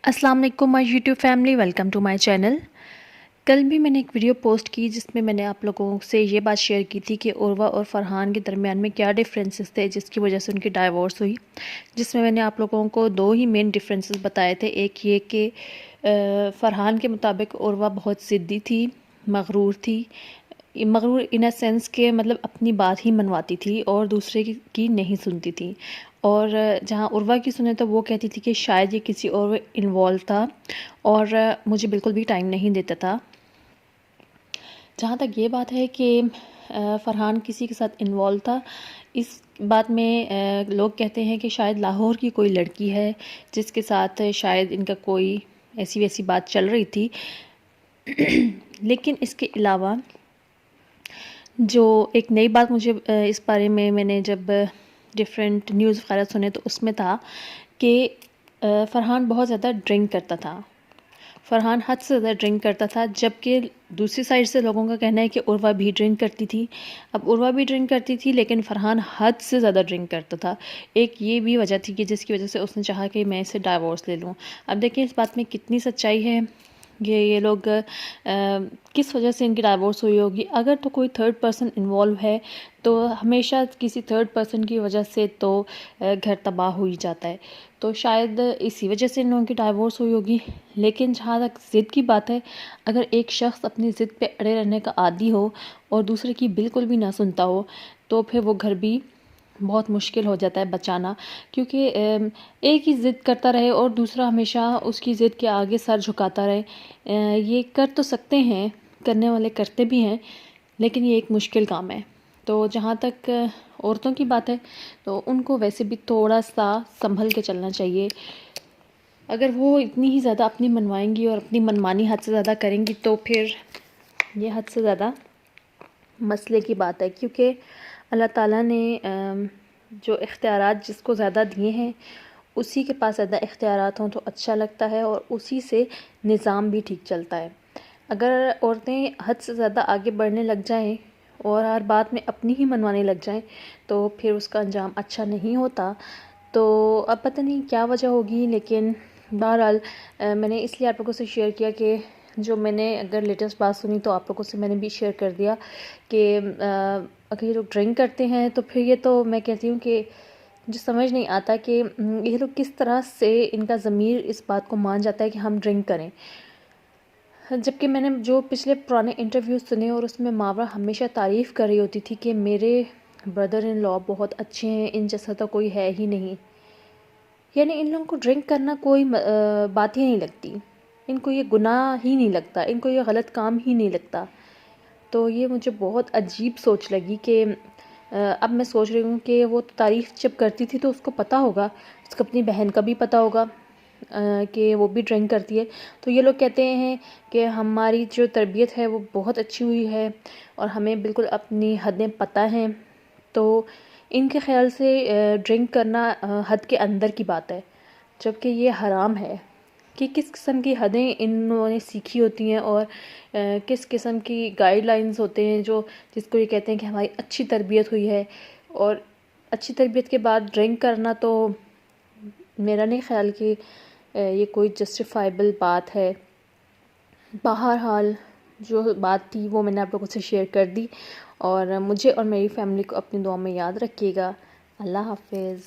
अस्सलाम वालेकुम my YouTube family, welcome to my channel. कल भी मैंने एक वीडियो पोस्ट की जिसमें मैंने आप लोगों से ये बात शेयर की थी कि उर्वा और फरहान के दरमियान में क्या डिफरेंसेस थे जिसकी वजह से उनकी डाइवोर्स हुई। जिसमें मैंने आप लोगों को दो ही मेन डिफरेंसेस बताए थे। एक ये कि फरहान के मुताबिक उर्वा बहुत ज़िद्दी थी, मगरूर थी। मगरूर इन अ सेंस के मतलब अपनी बात ही मनवाती थी और दूसरे की नहीं सुनती थी। और जहाँ उर्वा की सुने तो वो कहती थी कि शायद ये किसी और इन्वॉल्व था और मुझे बिल्कुल भी टाइम नहीं देता था। जहाँ तक ये बात है कि फरहान किसी के साथ इन्वॉल्व था, इस बात में लोग कहते हैं कि शायद लाहौर की कोई लड़की है जिसके साथ शायद इनका कोई ऐसी वैसी बात चल रही थी। लेकिन इसके अलावा जो एक नई बात मुझे इस बारे में मैंने जब डिफरेंट न्यूज़ वगैरह सुने तो उसमें था कि फरहान बहुत ज़्यादा ड्रिंक करता था। फरहान हद से ज़्यादा ड्रिंक करता था, जबकि दूसरी साइड से लोगों का कहना है कि उर्वा भी ड्रिंक करती थी। अब उर्वा भी ड्रिंक करती थी लेकिन फरहान हद से ज़्यादा ड्रिंक करता था। एक ये भी वजह थी कि जिसकी वजह से उसने चाहा कि मैं इसे डाइवोर्स ले लूँ। अब देखिए इस बात में कितनी सच्चाई है। ये लोग किस वजह से इनकी डाइवोर्स हुई होगी। अगर तो कोई थर्ड पर्सन इन्वॉल्व है तो हमेशा किसी थर्ड पर्सन की वजह से तो घर तबाह हो ही जाता है। तो शायद इसी वजह से इन लोगों की डाइवोर्स हुई होगी। लेकिन जहाँ तक ज़िद की बात है, अगर एक शख्स अपनी ज़िद पे अड़े रहने का आदी हो और दूसरे की बिल्कुल भी ना सुनता हो तो फिर वो घर भी बहुत मुश्किल हो जाता है बचाना। क्योंकि एक ही ज़िद करता रहे और दूसरा हमेशा उसकी ज़िद के आगे सर झुकाता रहे, ये कर तो सकते हैं, करने वाले करते भी हैं, लेकिन ये एक मुश्किल काम है। तो जहाँ तक औरतों की बात है तो उनको वैसे भी थोड़ा सा संभल के चलना चाहिए। अगर वो इतनी ही ज़्यादा अपनी मनवाएंगी और अपनी मनमानी हद से ज़्यादा करेंगी तो फिर ये हद से ज़्यादा मसले की बात है। क्योंकि अल्लाह ताला ने जो इख्तियारात जिसको ज़्यादा दिए हैं उसी के पास ज़्यादा इख्तियारात हों तो अच्छा लगता है और उसी से निज़ाम भी ठीक चलता है। अगर औरतें हद से ज़्यादा आगे बढ़ने लग जाएं और हर बात में अपनी ही मनवाने लग जाएं तो फिर उसका अंजाम अच्छा नहीं होता। तो अब पता नहीं क्या वजह होगी, लेकिन बहरहाल मैंने इसलिए आप लोगों से शेयर किया कि जो मैंने अगर लेटेस्ट बात सुनी तो आप लोगों से मैंने भी शेयर कर दिया कि अगर ये लोग ड्रिंक करते हैं तो फिर ये तो मैं कहती हूँ कि मुझे समझ नहीं आता कि ये लोग किस तरह से इनका ज़मीर इस बात को मान जाता है कि हम ड्रिंक करें। जबकि मैंने जो पिछले पुराने इंटरव्यूज़ सुने और उसमें मावरा हमेशा तारीफ़ कर रही होती थी कि मेरे ब्रदर इन लॉ बहुत अच्छे हैं, इन जैसा तो कोई है ही नहीं। यानी इन लोगों को ड्रिंक करना कोई बात ही नहीं लगती, इनको ये गुनाह ही नहीं लगता, इनको ये गलत काम ही नहीं लगता। तो ये मुझे बहुत अजीब सोच लगी कि अब मैं सोच रही हूँ कि वो तारीफ़ जब करती थी तो उसको पता होगा, उसको अपनी बहन का भी पता होगा कि वो भी ड्रिंक करती है। तो ये लोग कहते हैं कि हमारी जो तरबियत है वो बहुत अच्छी हुई है और हमें बिल्कुल अपनी हदें पता हैं। तो इनके ख़्याल से ड्रिंक करना हद के अंदर की बात है, जबकि ये हराम है। कि किस किस्म की हदें इन्होंने सीखी होती हैं और किस किस्म की गाइडलाइंस होते हैं जो जिसको ये कहते हैं कि हमारी अच्छी तरबियत हुई है। और अच्छी तरबियत के बाद ड्रिंक करना तो मेरा नहीं ख्याल कि ये कोई जस्टिफाइबल बात है। बहरहाल जो बात थी वो मैंने आप लोगों से शेयर कर दी और मुझे और मेरी फैमिली को अपनी दुआ में याद रखिएगा। अल्लाह हाफिज़।